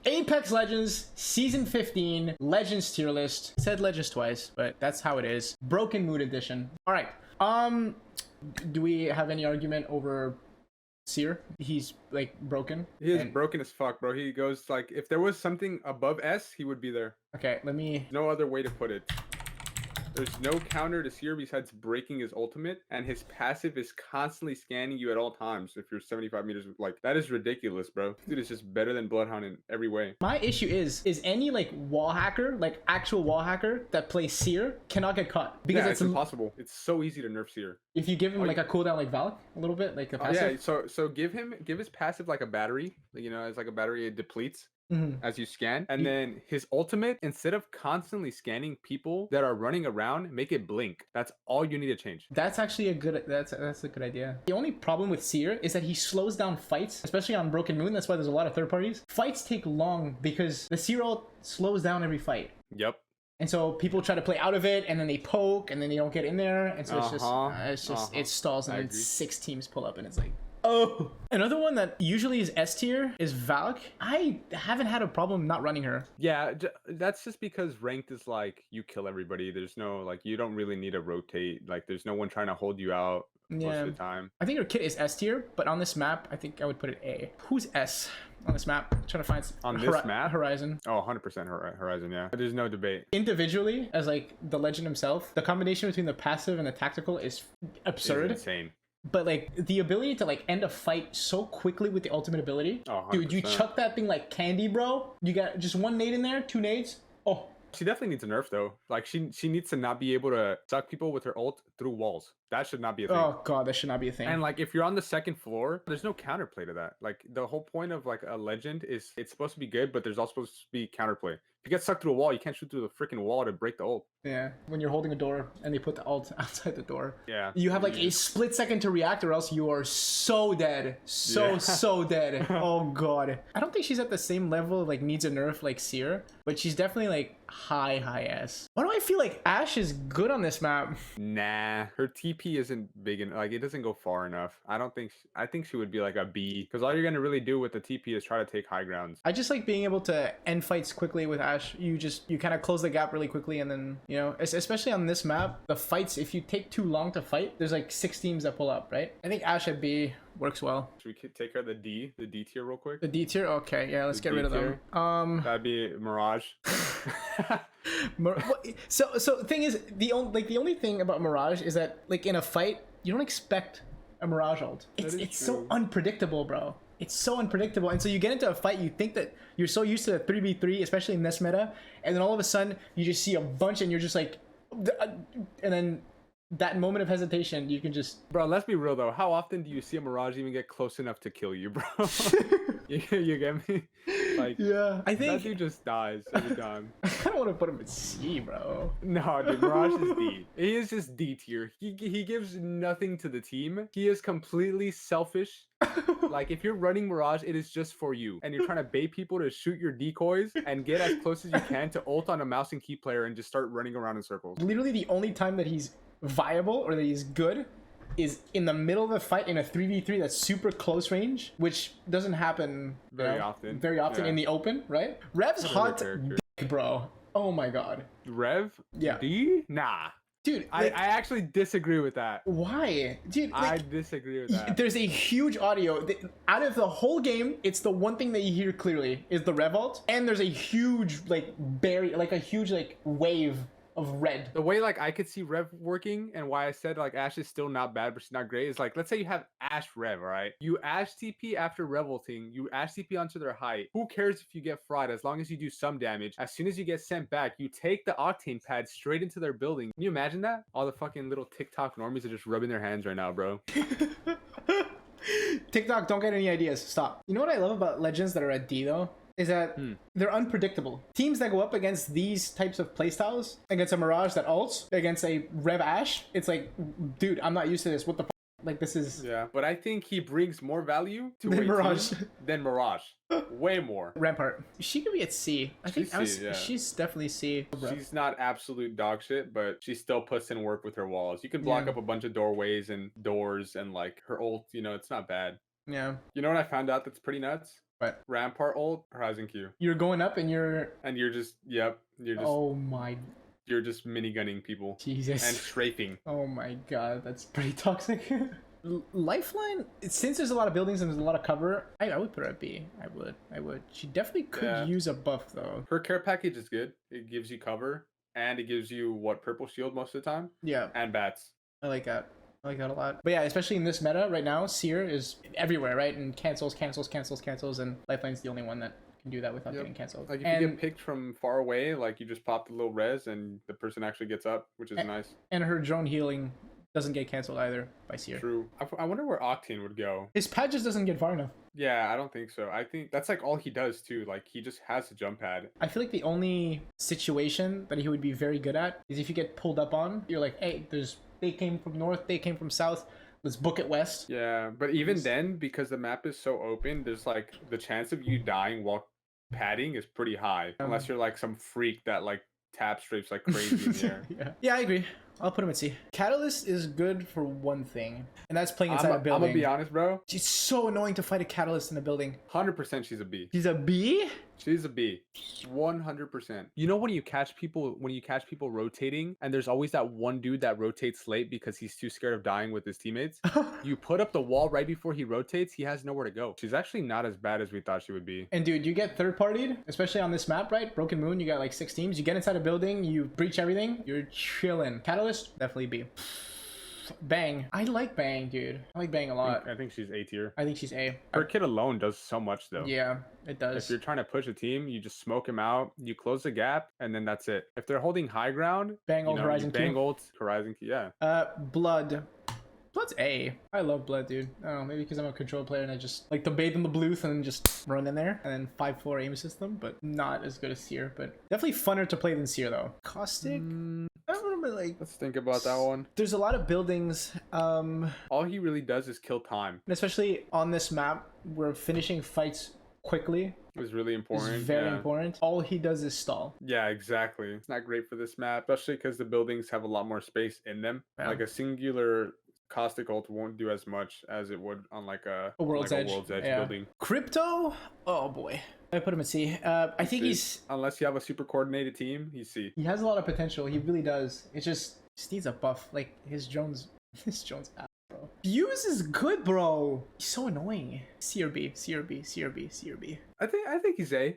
Apex Legends Season 15 Legends tier list. Said Legends twice, but that's how it is. Broken Mood Edition. All right. Do we have any argument over Seer? He's like broken. He is broken as fuck, bro. He goes like, if there was something above S, he would be there. Okay, let me. No other way to put it. There's no counter to Seer besides breaking his ultimate, and his passive is constantly scanning you at all times if you're 75 meters. Like, that is ridiculous, bro. Dude, it's just better than Bloodhound in every way. My issue is any like wall hacker, like actual wall hacker that plays Seer cannot get caught because it's impossible. It's so easy to nerf Seer. If you give him like a cooldown like Valk a little bit, like a passive. Yeah, so give his passive like a battery. You know, it's like a battery, it depletes. As you scan, and then his ultimate, instead of constantly scanning people that are running around, make it blink. That's all you need to change. That's actually a good that's a good idea. The only problem with Seer is that he slows down fights, especially on Broken Moon. That's why there's a lot of third parties. Fights take long because the Seer ult slows down every fight. Yep. And so people try to play out of it, and then they poke, and then they don't get in there, and so it stalls, and then 6 teams pull up, and it's like, oh. Another one that usually is S tier is Valk. I haven't had a problem not running her. Yeah, that's just because ranked is like, you kill everybody. There's no, like, you don't really need to rotate. Like, there's no one trying to hold you out most of the time. I think her kit is S tier, but on this map, I think I would put it A. Who's S on this map? I'm trying to find on this map? Horizon. Oh, 100% Horizon, yeah. There's no debate. Individually, as like the legend himself, the combination between the passive and the tactical is absurd. It's insane. But like the ability to like end a fight so quickly with the ultimate ability. Oh, dude, you chuck that thing like candy, bro. You got just 1 nade in there, 2 nades. Oh. She definitely needs a nerf though. Like she needs to not be able to suck people with her ult through walls. That should not be a thing. Oh god, that should not be a thing. And like if you're on the 2nd floor, there's no counterplay to that. Like the whole point of like a legend is it's supposed to be good, but there's also supposed to be counterplay. If you get sucked through a wall, you can't shoot through the freaking wall to break the ult. Yeah, when you're holding a door and they put the ult outside the door. Yeah. You have like a split second to react or else you are so dead. So dead. Oh god. I don't think she's at the same level of like needs a nerf like Seer, but she's definitely like high S. Why do I feel like Ashe is good on this map? Nah, her TP isn't big enough. Like it doesn't go far enough. I think she would be like a B, because all you're gonna really do with the TP is try to take high grounds. I just like being able to end fights quickly with Ashe. You kind of close the gap really quickly, and then you know, especially on this map, the fights, if you take too long to fight, there's like 6 teams that pull up, right? I think Ashe at B works well. Should we take her the D tier real quick? The D tier? Okay, yeah, let's get rid of them. That'd be Mirage. So thing is, the only thing about Mirage is that like in a fight, you don't expect a Mirage ult. It's so unpredictable, bro. It's so unpredictable, and so you get into a fight, you think that you're so used to 3v3, especially in this meta, and then all of a sudden you just see a bunch and you're just like, and then that moment of hesitation, you can just... Bro, let's be real though. How often do you see a Mirage even get close enough to kill you, bro? you get me? Like, yeah, I think that dude just dies every time. I don't want to put him at C, bro. No, dude, Mirage is D. He is just D tier. He gives nothing to the team. He is completely selfish. Like, if you're running Mirage, it is just for you. And you're trying to bait people to shoot your decoys and get as close as you can to ult on a mouse and key player and just start running around in circles. Literally the only time that he's viable or that he's good is in the middle of a fight in a 3v3 that's super close range, which doesn't happen very often in the open, right? Rev's hot dick, bro. Oh my god. Rev? Yeah. D? Nah. Dude, like, I actually disagree with that. Why? Dude, like, I disagree with that. There's a huge audio. Out of the whole game, it's the one thing that you hear clearly is the Rev ult. And there's a huge, like, a huge, like, wave of red. The way like I could see Rev working and why I said like Ashe is still not bad but she's not great is like, let's say you have Ashe Rev, all right? You Ashe TP after Rev ulting, you Ashe TP onto their height. Who cares if you get fried as long as you do some damage? As soon as you get sent back, you take the Octane pad straight into their building. Can you imagine that? All the fucking little TikTok normies are just rubbing their hands right now, bro. TikTok, don't get any ideas. Stop. You know what I love about Legends that are at D though? Is that they're unpredictable. Teams that go up against these types of playstyles, against a Mirage that ults, against a Rev Ashe, it's like, dude, I'm not used to this. What the f? Like, this is... Yeah, but I think he brings more value to than Mirage. Than Mirage. Way more. Rampart. She could be at C. I think she's definitely C. She's not absolute dog shit, but she still puts in work with her walls. You can block up a bunch of doorways and doors and like her ult, you know, it's not bad. Yeah. You know what I found out that's pretty nuts? But Rampart ult, Horizon Q. you're going up and you're just oh my you're just minigunning people Jesus. and strafing. Oh my god, that's pretty toxic. Lifeline, since there's a lot of buildings and there's a lot of cover, I would put her at B. I would. She definitely could use a buff though. Her care package is good. It gives you cover and it gives you purple shield most of the time. Yeah. And bats. I like that. I like that a lot. But yeah, especially in this meta right now, Seer is everywhere, right? And cancels, and Lifeline's the only one that can do that without getting canceled. Like if you get picked from far away, like you just pop the little res and the person actually gets up, which is nice. And her drone healing doesn't get canceled either by Seer. True. I wonder where Octane would go. His pad just doesn't get far enough. Yeah, I don't think so. I think that's like all he does too. Like he just has a jump pad. I feel like the only situation that he would be very good at is if you get pulled up on, you're like, hey, they came from north, they came from south. Let's book it west. Yeah, but even then, because the map is so open, there's like the chance of you dying while padding is pretty high. Unless you're like some freak that like tap strafes like crazy in the air. Yeah, I agree. I'll put him at C. Catalyst is good for one thing, and that's playing inside a building. I'm gonna be honest, bro. She's so annoying to fight a Catalyst in a building. 100% she's a B. She's a B? She's a B. 100%. You know when you catch people rotating and there's always that one dude that rotates late because he's too scared of dying with his teammates? You put up the wall right before he rotates, he has nowhere to go. She's actually not as bad as we thought she would be. And dude, you get third-partied, especially on this map, right? Broken Moon, you got like 6 teams. You get inside a building, you breach everything, you're chilling. Catalyst, definitely B. Bang. I like Bang, dude. I like Bang a lot. I think she's A tier. I think she's A. Her kit alone does so much though. Yeah, it does. If you're trying to push a team, you just smoke him out, you close the gap, and then that's it. If they're holding high ground, Bang ult, Horizon Q. Bang ult, Horizon Q, yeah. Blood. Blood's A. I love Blood, dude. I don't know, maybe because I'm a control player and I just like to bathe in the bluth and then just run in there and then 5-4 aim system, but not as good as Seer. But definitely funner to play than Seer though. Caustic. I don't know, like let's think about that one. There's a lot of buildings. All he really does is kill time. Especially on this map, where finishing fights quickly is really important. It's very important. All he does is stall. Yeah, exactly. It's not great for this map, especially because the buildings have a lot more space in them. Yeah. Like a singular Caustic ult won't do as much as it would on like a World's Edge building. Crypto? Oh boy. I put him at C. I think he's... Unless you have a super coordinated team, he's C. He has a lot of potential. He really does. It just needs a buff. Like, his drone's out, bro. Fuse is good, bro. He's so annoying. C or B, C or B, C or B, C or B. I think he's A.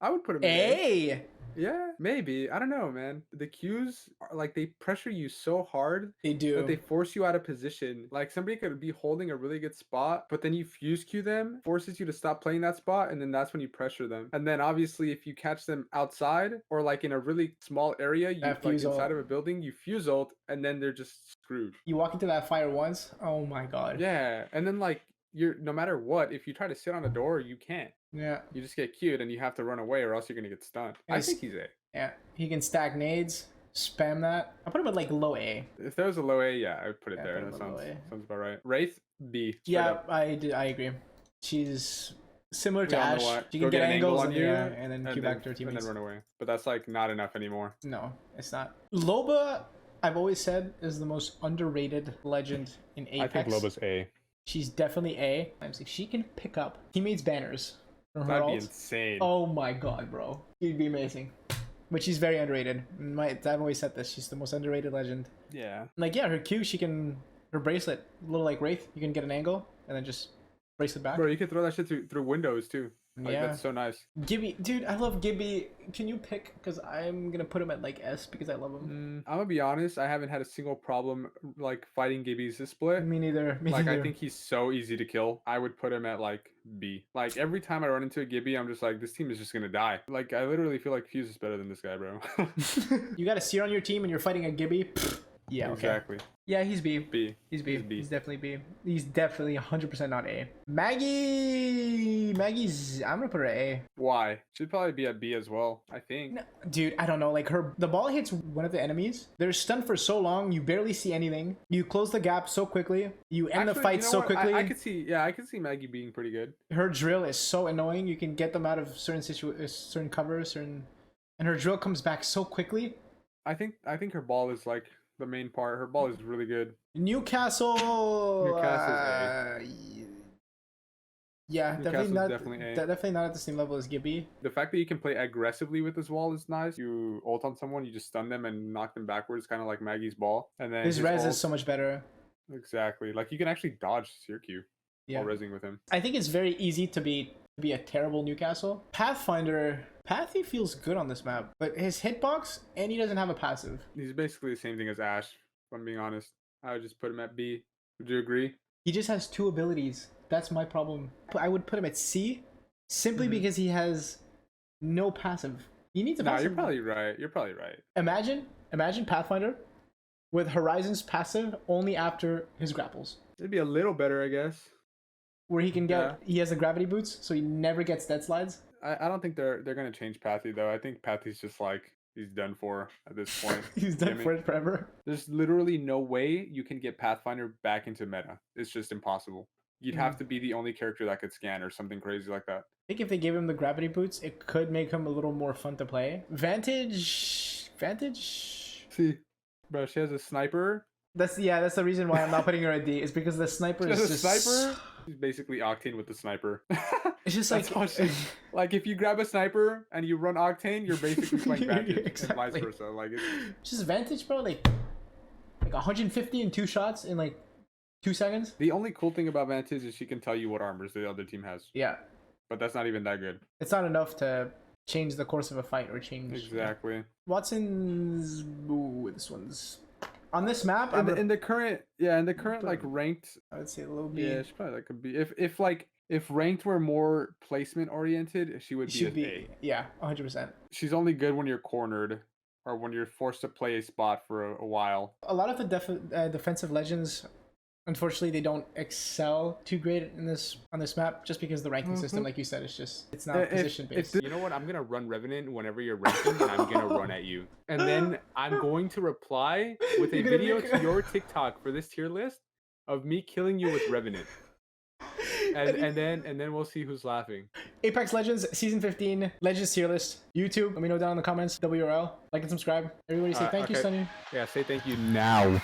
I would put him in A. Yeah, maybe. I don't know, man. The Qs are like, they pressure you so hard. They do. That they force you out of position. Like somebody could be holding a really good spot, but then you fuse Q them, forces you to stop playing that spot, and then that's when you pressure them. And then obviously if you catch them outside or like in a really small area, you like inside of a building, you fuse ult, and then they're just screwed. You walk into that fire once, oh my god. Yeah, and then like you're no matter what, if you try to sit on a door, you can't. Yeah. You just get queued and you have to run away or else you're going to get stunned. I think he's A. Yeah. He can stack nades, spam that. I'll put him at like low A. If there was a low A, yeah, I would put it there. That sounds about right. Wraith, B. Yeah, I agree. She's similar to Ash. She can get angles on you and then Q back to her teammates. And then run away. But that's like not enough anymore. No, it's not. Loba, I've always said, is the most underrated legend in Apex. I think Loba's A. She's definitely A. If she can pick up teammates' banners, that'd be insane. Oh my god, bro. She'd be amazing. But she's very underrated. I've always said this. She's the most underrated legend. Yeah. Like, yeah, her Q, her bracelet, a little like Wraith, you can get an angle and then just bracelet back. Bro, you can throw that shit through windows too. Like, yeah. That's so nice. Gibby, dude, I love Gibby. Can you pick? Because I'm going to put him at like S because I love him. I'm going to be honest. I haven't had a single problem like fighting Gibby's this split. Me neither. I think he's so easy to kill. I would put him at like B. Like every time I run into a Gibby, I'm just like, this team is just going to die. Like I literally feel like Fuse is better than this guy, bro. You got a Seer on your team and you're fighting a Gibby? Yeah, okay. Exactly. Yeah, he's B. B. He's B. He's definitely B. He's definitely 100% not A. Maggie's... I'm gonna put her at A. Why? She'd probably be at B as well, I think. No, dude, I don't know. Like, the ball hits one of the enemies. They're stunned for so long, you barely see anything. You close the gap so quickly. You end the fight so quickly. I could see Maggie being pretty good. Her drill is so annoying. You can get them out of certain covers, and her drill comes back so quickly. I think her ball is like the main part. Her ball is really good. Newcastle's A. Yeah, definitely Newcastle's not. definitely A. Definitely not at the same level as Gibby. The fact that you can play aggressively with this wall is nice. You ult on someone, you just stun them and knock them backwards, kind of like Maggie's ball. And then His res ult, is so much better. exactly. Like you can actually dodge Seer Q Yeah. while rezzing with him. I think it's very easy to be a terrible Newcastle. Pathfinder, Pathy feels good on this map, but his hitbox and he doesn't have a passive. He's basically the same thing as Ashe, if I'm being honest. I would just put him at B. Would you agree? He just has 2 abilities. That's my problem. I would put him at C simply because he has no passive. He needs a passive. You're probably right. You're probably right. Imagine Pathfinder with Horizon's passive only after his grapples. It'd be a little better, I guess. Where he can get, he has the gravity boots, so he never gets dead slides. I don't think they're gonna change Pathy though. I think Pathy's just like he's done for at this point. He's done for it forever. There's literally no way you can get Pathfinder back into meta. It's just impossible. You'd have to be the only character that could scan or something crazy like that. I think if they gave him the gravity boots, it could make him a little more fun to play. Vantage. See, bro, she has a sniper. That's the reason why I'm not putting her at D. Is because the sniper is just sniper. She's basically Octane with the sniper. It's just like like if you grab a sniper and you run Octane, you're basically playing Vantage exactly. and vice versa. Like it's just Vantage, bro. Like 150 and 2 shots in like 2 seconds. The only cool thing about Vantage is she can tell you what armors the other team has. Yeah, but that's not even that good. It's not enough to change the course of a fight or change. Exactly. Watson's. Ooh, this one's. On this map, in the current like ranked, I would say a little B. Yeah, she probably could be. If ranked were more placement oriented, she would be an A. Yeah, 100%. She's only good when you're cornered or when you're forced to play a spot for a while. A lot of the defensive legends, unfortunately, they don't excel too great on this map just because the ranking system, like you said, it's not position based. You know what? I'm gonna run Revenant whenever you're ranking, and I'm gonna run at you, and then I'm going to reply with a video to your TikTok for this tier list of me killing you with Revenant. And then we'll see who's laughing. Apex Legends Season 15 Legends tier list. YouTube. Let me know down in the comments. WRL. Like and subscribe. Everybody say thank you, Sunny. Yeah, say thank you now.